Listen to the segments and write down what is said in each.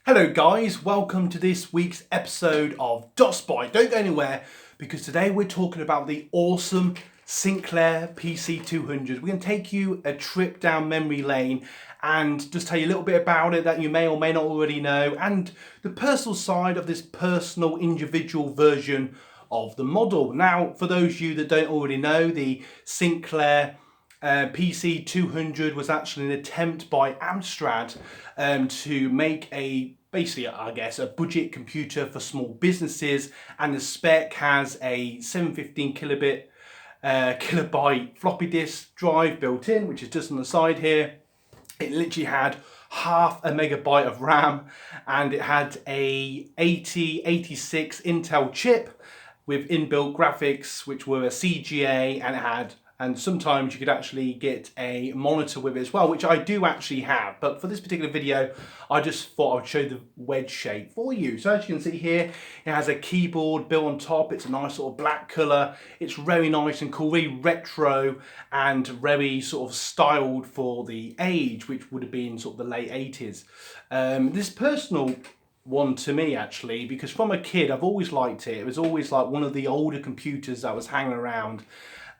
Hello guys, welcome to this week's episode of DOSBoy. Don't go anywhere because today we're talking about the awesome Sinclair PC200. We're going to take you a trip down memory lane and just tell you a little bit about it that you may or may not already know, and the personal side of this personal individual version of the model. Now, for those of you that don't already know, the Sinclair PC200 was actually an attempt by Amstrad to make basically a budget computer for small businesses, and the Spec has a 715 kilobyte floppy disk drive built in, which is just on the side here. It literally had half a megabyte of RAM, and it had a 8086 Intel chip with inbuilt graphics, which were a CGA, and sometimes you could actually get a monitor with it as well, which I do actually have. But for this particular video, I just thought I'd show the wedge shape for you. So as you can see here, it has a keyboard built on top. It's a nice sort of black color. It's very nice and cool, very retro and very sort of styled for the age, which would have been sort of the late 80s. This personal one to me, actually, because from a kid I've always liked it. It was always like one of the older computers that was hanging around.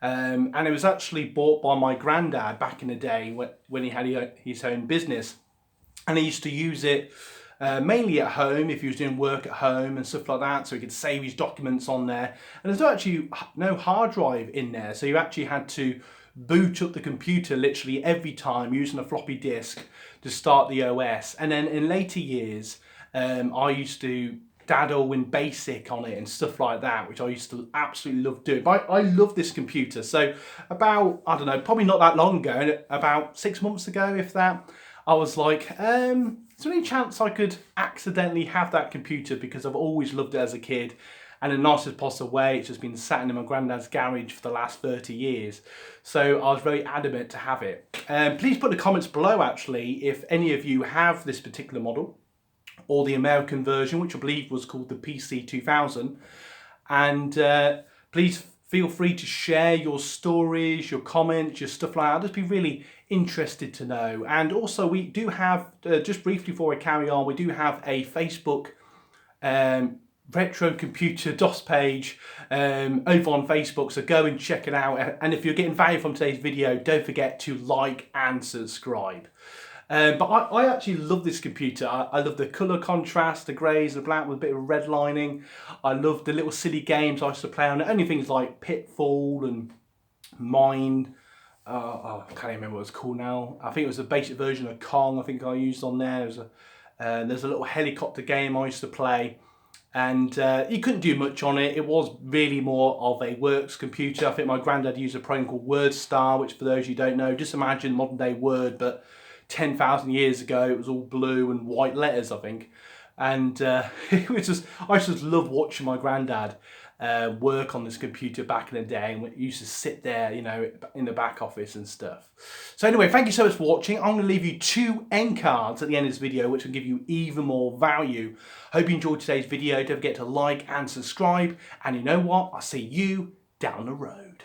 And it was actually bought by my granddad back in the day when he had his own business, and he used to use it mainly at home if he was doing work at home and stuff like that, so he could save his documents on there. And there's actually no hard drive in there, so you actually had to boot up the computer literally every time using a floppy disk to start the OS. And then in later years, I used to daddle in BASIC on it and stuff like that, which I used to absolutely love doing. But I love this computer. So about, I don't know, probably not that long ago, about 6 months ago, if that, I was like, is there any chance I could accidentally have that computer, because I've always loved it as a kid, and in the nicest possible way, it's just been sat in my granddad's garage for the last 30 years. So I was very adamant to have it. Please put in the comments below, actually, if any of you have this particular model, or the American version, which I believe was called the PC200. And please feel free to share your stories, your comments, your stuff like that. I'd just be really interested to know. And also, we do have, just briefly before I carry on, we do have a Facebook retro computer DOS page over on Facebook, so go and check it out. And if you're getting value from today's video, don't forget to like and subscribe. But I actually love this computer. I love the colour contrast, the greys, the black with a bit of red lining. I love the little silly games I used to play on it. Only things like Pitfall and Mine. I can't remember what it's called now. I think it was a basic version of Kong I think I used on there. There's a little helicopter game I used to play. And you couldn't do much on it. It was really more of a works computer. I think my granddad used a program called WordStar, which for those you don't know, just imagine modern day Word, but 10,000 years ago it was all blue and white letters, I think. And it was just, I just love watching my granddad work on this computer back in the day, and we used to sit there, you know, in the back office and stuff. So anyway, thank you so much for watching. I'm going to leave you 2 end cards at the end of this video, which will give you even more value. Hope you enjoyed today's video. Don't forget to like and subscribe, and you know what, I'll see you down the road.